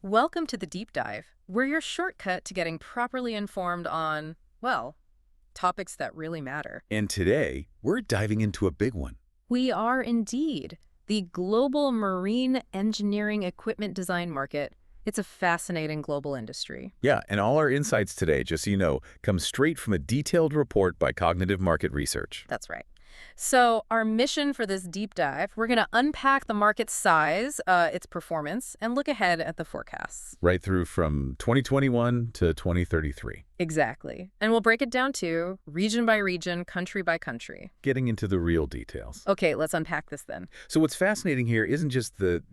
Welcome to the Deep Dive. We're your shortcut to getting properly informed on, well, topics that really matter. And today, we're diving into a big one. We are indeed the global marine engineering equipment design market. It's a fascinating global industry. Yeah, and all our insights today, just so you know, come straight from a detailed report by Cognitive Market Research. That's right. So our mission for this deep dive, we're going to unpack the market size, its performance, and look ahead at the forecasts. Right through from 2021 to 2033. Exactly. And we'll break it down to region by region, country by country. Getting into the real details. Okay, let's unpack this then. So what's fascinating here isn't just the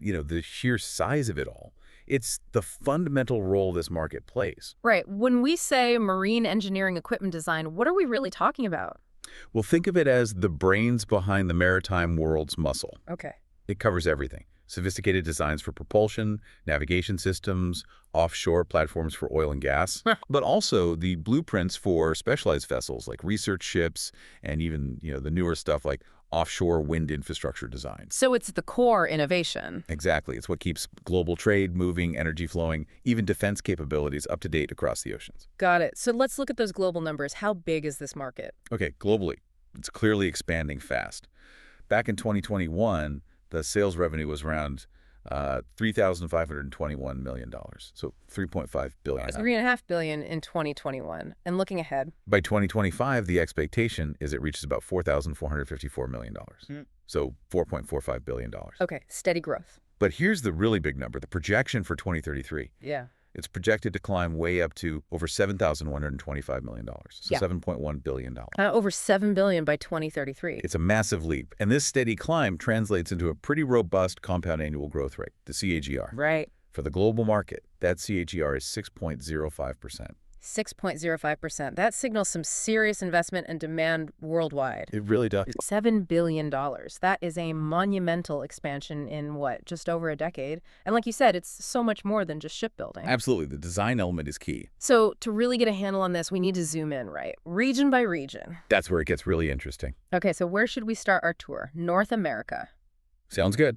sheer size of it all. It's the fundamental role this market plays. Right. When we say marine engineering equipment design, what are we really talking about? Well, think of it as the brains behind the maritime world's muscle. Okay. It covers everything. Sophisticated designs for propulsion, navigation systems, offshore platforms for oil and gas, but also the blueprints for specialized vessels like research ships and even, the newer stuff like offshore wind infrastructure design. So it's the core innovation. Exactly. It's what keeps global trade moving, energy flowing, even defense capabilities up to date across the oceans. Got it. So let's look at those global numbers. How big is this market? Okay, globally, it's clearly expanding fast. Back in 2021, the sales revenue was around $3,521 million, so $3.5 billion. $3.5 billion in 2021. And looking ahead. By 2025, the expectation is it reaches about $4,454 million, so $4.45 billion. Okay, steady growth. But here's the really big number, the projection for 2033. Yeah. It's projected to climb way up to over $7,125 million, so $7.1 billion. Over $7 billion by 2033. It's a massive leap, and this steady climb translates into a pretty robust compound annual growth rate, the CAGR. Right. For the global market, that CAGR is 6.05%. 6.05%. That signals some serious investment and demand worldwide. It really does. $7 billion. That is a monumental expansion in just over a decade. And like you said, it's so much more than just shipbuilding. Absolutely. The design element is key. So to really get a handle on this, we need to zoom in, right? Region by region. That's where it gets really interesting. Okay, so where should we start our tour? North America. Sounds good.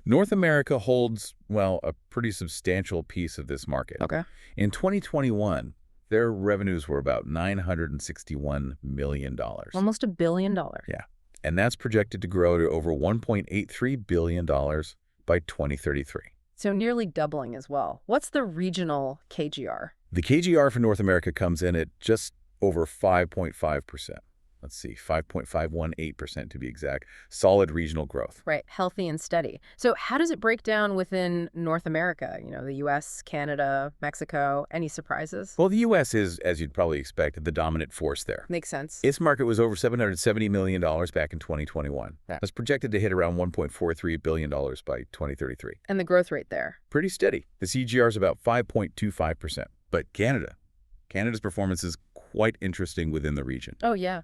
North America holds, well, a pretty substantial piece of this market. Okay. In 2021, their revenues were about $961 million. Almost $1 billion. Yeah. And that's projected to grow to over $1.83 billion by 2033. So nearly doubling as well. What's the regional KGR? The KGR for North America comes in at just over 5.5%. Let's see, 5.518% to be exact. Solid regional growth. Right, healthy and steady. So how does it break down within North America? The U.S., Canada, Mexico, any surprises? Well, the U.S. is, as you'd probably expect, the dominant force there. Makes sense. Its market was over $770 million back in 2021. Yeah. It's projected to hit around $1.43 billion by 2033. And the growth rate there? Pretty steady. The CGR is about 5.25%. But Canada's performance is quite interesting within the region. Oh, yeah.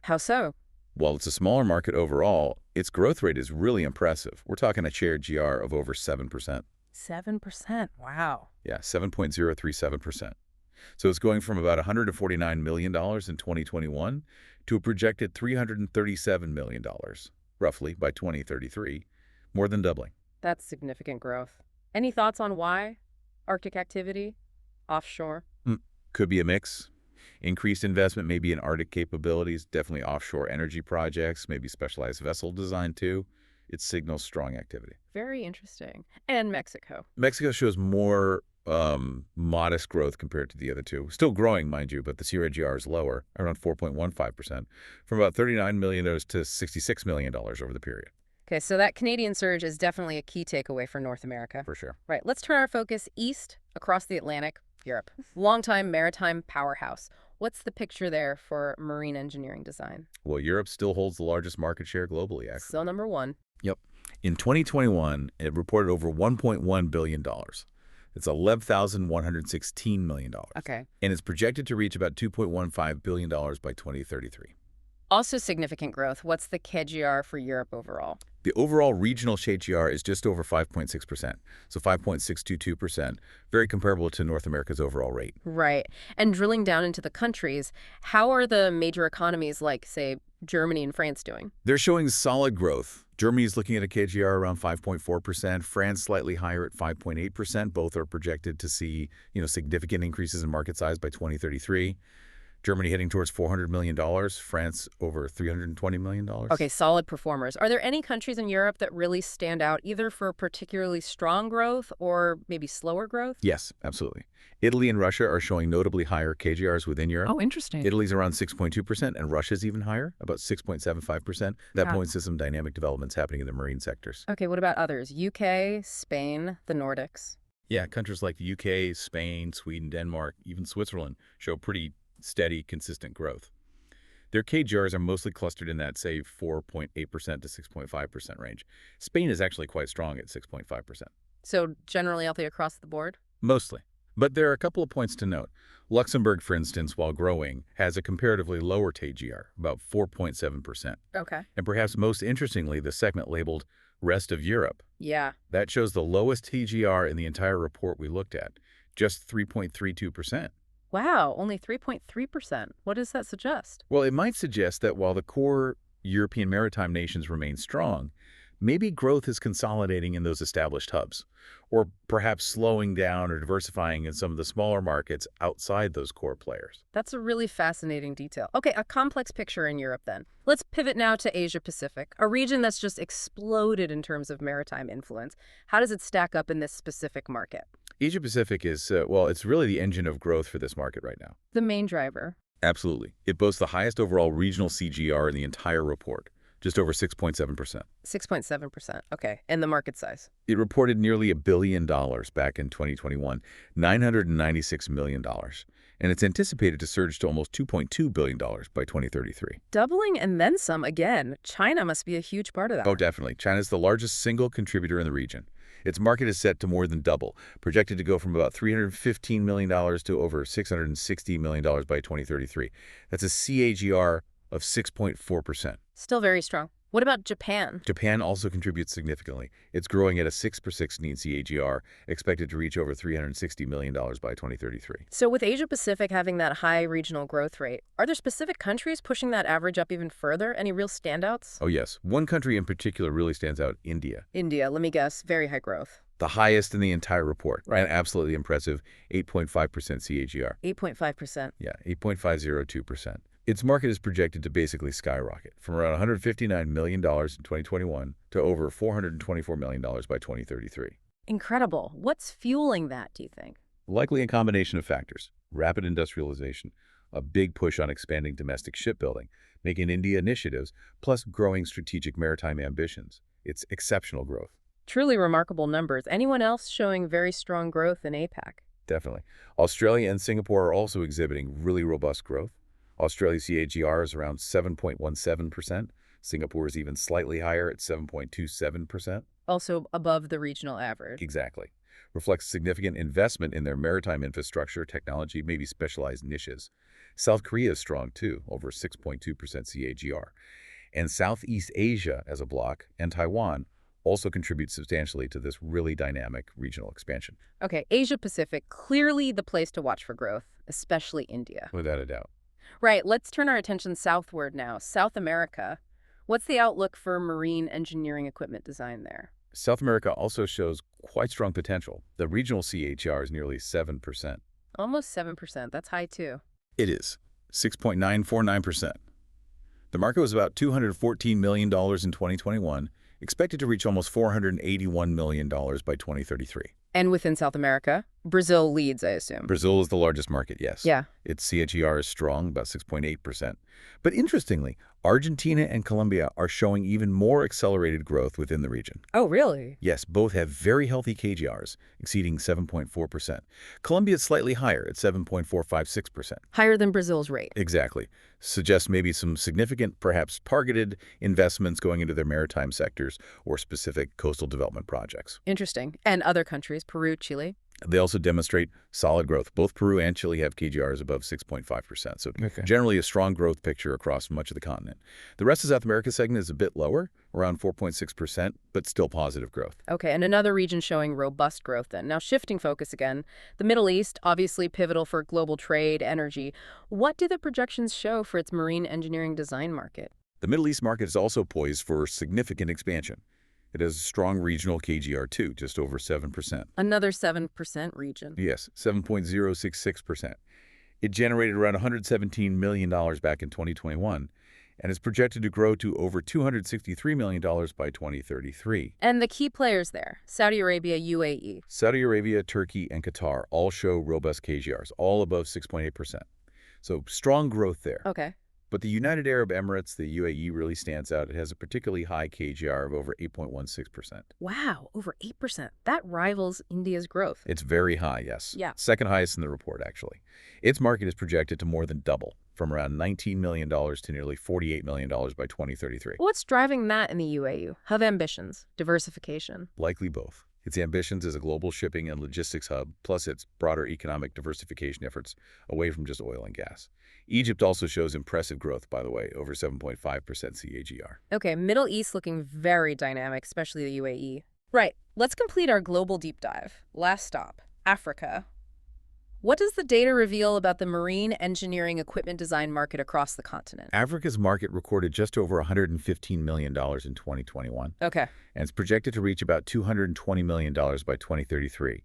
How so? While it's a smaller market overall, its growth rate is really impressive. We're talking a shared GR of over 7%. 7%? Wow. Yeah, 7.037%. So it's going from about $149 million in 2021 to a projected $337 million, roughly, by 2033, more than doubling. That's significant growth. Any thoughts on why? Arctic activity? Offshore? Could be a mix. Increased investment maybe in Arctic capabilities, definitely offshore energy projects, maybe specialized vessel design too. It signals strong activity. Very interesting. And Mexico? Mexico shows more modest growth compared to the other two. Still growing, mind you, but the CAGR is lower, around 4.15%, from about $39 million to $66 million over the period. Okay, so that Canadian surge is definitely a key takeaway for North America. For sure. Right, let's turn our focus east, across the Atlantic, Europe. Longtime maritime powerhouse. What's the picture there for marine engineering design? Well, Europe still holds the largest market share globally, actually. Still number one. Yep. In 2021, it reported over $1.1 billion. It's $11,116 million. Okay. And it's projected to reach about $2.15 billion by 2033. Also significant growth. What's the KGR for Europe overall? The overall regional KGR is just over 5.6%, so 5.622%, very comparable to North America's overall rate. Right. And drilling down into the countries, how are the major economies like, say, Germany and France doing? They're showing solid growth. Germany is looking at a KGR around 5.4%, France slightly higher at 5.8%. Both are projected to see, significant increases in market size by 2033. Germany heading towards $400 million, France over $320 million. Okay, solid performers. Are there any countries in Europe that really stand out either for particularly strong growth or maybe slower growth? Yes, absolutely. Italy and Russia are showing notably higher KGRs within Europe. Oh, interesting. Italy's around 6.2%, and Russia's even higher, about 6.75%. That Yeah. points to some dynamic developments happening in the marine sectors. Okay, what about others? UK, Spain, the Nordics. Yeah, countries like the UK, Spain, Sweden, Denmark, even Switzerland show pretty steady, consistent growth. Their KGRs are mostly clustered in that, say, 4.8% to 6.5% range. Spain is actually quite strong at 6.5%. So generally healthy across the board? Mostly. But there are a couple of points to note. Luxembourg, for instance, while growing, has a comparatively lower KGR, about 4.7%. Okay. And perhaps most interestingly, the segment labeled Rest of Europe. Yeah. That shows the lowest TGR in the entire report we looked at, just 3.32%. Wow, only 3.3%. What does that suggest? Well, it might suggest that while the core European maritime nations remain strong, maybe growth is consolidating in those established hubs, or perhaps slowing down or diversifying in some of the smaller markets outside those core players. That's a really fascinating detail. Okay, a complex picture in Europe then. Let's pivot now to Asia Pacific, a region that's just exploded in terms of maritime influence. How does it stack up in this specific market? Asia Pacific is, it's really the engine of growth for this market right now. The main driver. Absolutely. It boasts the highest overall regional CGR in the entire report, just over 6.7%. 6.7%. Okay, and the market size? It reported nearly $1 billion back in 2021, $996 million. And it's anticipated to surge to almost $2.2 billion by 2033. Doubling and then some again. China must be a huge part of that. Oh, definitely. China's the largest single contributor in the region. Its market is set to more than double, projected to go from about $315 million to over $660 million by 2033. That's a CAGR of 6.4%. Still very strong. What about Japan? Japan also contributes significantly. It's growing at a 6% CAGR, expected to reach over $360 million by 2033. So with Asia Pacific having that high regional growth rate, are there specific countries pushing that average up even further? Any real standouts? Oh, yes. One country in particular really stands out, India. India, let me guess, very high growth. The highest in the entire report. Right. And absolutely impressive, 8.5% CAGR. 8.5%. Yeah, 8.502%. Its market is projected to basically skyrocket from around $159 million in 2021 to over $424 million by 2033. Incredible. What's fueling that, do you think? Likely a combination of factors. Rapid industrialization, a big push on expanding domestic shipbuilding, Make in India initiatives, plus growing strategic maritime ambitions. It's exceptional growth. Truly remarkable numbers. Anyone else showing very strong growth in APAC? Definitely. Australia and Singapore are also exhibiting really robust growth. Australia's CAGR is around 7.17%. Singapore is even slightly higher at 7.27%. Also above the regional average. Exactly. Reflects significant investment in their maritime infrastructure, technology, maybe specialized niches. South Korea is strong too, over 6.2% CAGR. And Southeast Asia as a bloc and Taiwan also contribute substantially to this really dynamic regional expansion. Okay, Asia Pacific, clearly the place to watch for growth, especially India. Without a doubt. Right, let's turn our attention southward now. South America. What's the outlook for marine engineering equipment design there? South America also shows quite strong potential. The regional CHR is nearly 7%. Almost 7%. That's high too. It is 6.949%. The market was about $214 million in 2021, expected to reach almost $481 million by 2033. And within South America, Brazil leads, I assume. Brazil is the largest market, yes. Yeah. Its CAGR is strong, about 6.8%. But interestingly, Argentina and Colombia are showing even more accelerated growth within the region. Oh, really? Yes, both have very healthy KGRs, exceeding 7.4%. Colombia is slightly higher at 7.456%. Higher than Brazil's rate. Exactly. Suggests maybe some significant, perhaps targeted investments going into their maritime sectors or specific coastal development projects. Interesting. And other countries, Peru, Chile? They also demonstrate solid growth. Both Peru and Chile have KGRs above 6.5%, so Okay. generally a strong growth picture across much of the continent. The rest of South America segment is a bit lower, around 4.6%, but still positive growth. Okay, and another region showing robust growth then. Now, shifting focus again, the Middle East, obviously pivotal for global trade, energy. What do the projections show for its marine engineering design market? The Middle East market is also poised for significant expansion. It has a strong regional KGR too, just over 7%. Another 7% region. Yes, 7.066%. It generated around $117 million back in 2021 and is projected to grow to over $263 million by 2033. And the key players there, Saudi Arabia, UAE. Saudi Arabia, Turkey, and Qatar all show robust KGRs, all above 6.8%. So strong growth there. Okay. But the United Arab Emirates, the UAE, really stands out. It has a particularly high KGR of over 8.16%. Wow, over 8%. That rivals India's growth. It's very high, yes. Yeah. Second highest in the report, actually. Its market is projected to more than double, from around $19 million to nearly $48 million by 2033. What's driving that in the UAE? Have ambitions, diversification. Likely both. Its ambitions as a global shipping and logistics hub, plus its broader economic diversification efforts away from just oil and gas. Egypt also shows impressive growth, by the way, over 7.5% CAGR. Okay, Middle East looking very dynamic, especially the UAE. Right, let's complete our global deep dive. Last stop, Africa. What does the data reveal about the marine engineering equipment design market across the continent? Africa's market recorded just over $115 million in 2021, Okay. and it's projected to reach about $220 million by 2033.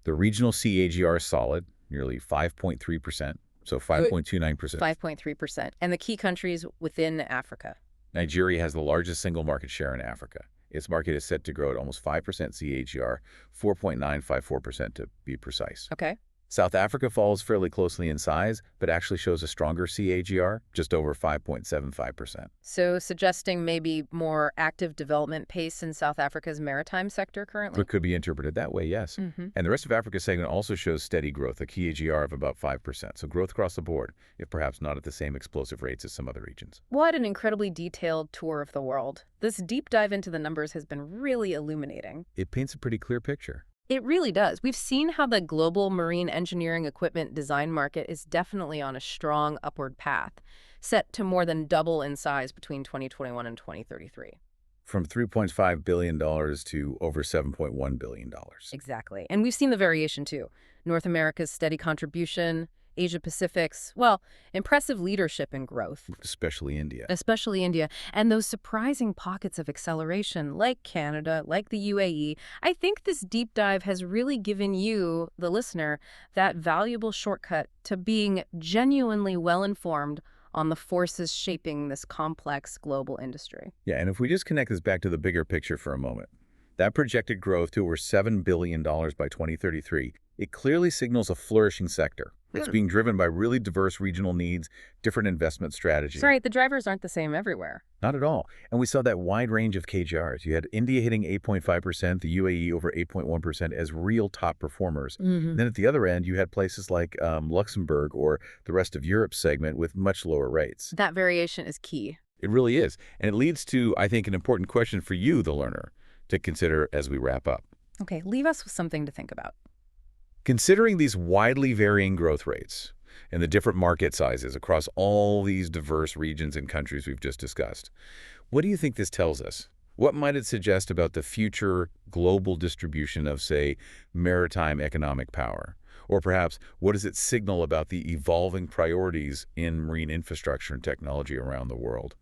The regional CAGR is solid, nearly 5.3%, so 5.29%. 5.3%. And the key countries within Africa. Nigeria has the largest single market share in Africa. Its market is set to grow at almost 5% CAGR, 4.954% to be precise. Okay. South Africa follows fairly closely in size, but actually shows a stronger CAGR, just over 5.75%. So suggesting maybe more active development pace in South Africa's maritime sector currently? It could be interpreted that way, yes. Mm-hmm. And the rest of Africa segment also shows steady growth, a CAGR of about 5%, so growth across the board, if perhaps not at the same explosive rates as some other regions. What an incredibly detailed tour of the world. This deep dive into the numbers has been really illuminating. It paints a pretty clear picture. It really does. We've seen how the global marine engineering equipment design market is definitely on a strong upward path, set to more than double in size between 2021 and 2033. From $3.5 billion to over $7.1 billion. Exactly. And we've seen the variation too. North America's steady contribution, Asia Pacific's, well, impressive leadership and growth. Especially India. Especially India, and those surprising pockets of acceleration like Canada, like the UAE. I think this deep dive has really given you, the listener, that valuable shortcut to being genuinely well-informed on the forces shaping this complex global industry. Yeah, and if we just connect this back to the bigger picture for a moment, that projected growth to over $7 billion by 2033, it clearly signals a flourishing sector. It's being driven by really diverse regional needs, different investment strategies. Sorry, the drivers aren't the same everywhere. Not at all. And we saw that wide range of KGRs. You had India hitting 8.5%, the UAE over 8.1% as real top performers. Then at the other end, you had places like Luxembourg or the rest of Europe segment with much lower rates. That variation is key. It really is. And it leads to, I think, an important question for you, the learner, to consider as we wrap up. Okay, leave us with something to think about. Considering these widely varying growth rates and the different market sizes across all these diverse regions and countries we've just discussed, what do you think this tells us? What might it suggest about the future global distribution of, say, maritime economic power? Or perhaps, what does it signal about the evolving priorities in marine infrastructure and technology around the world?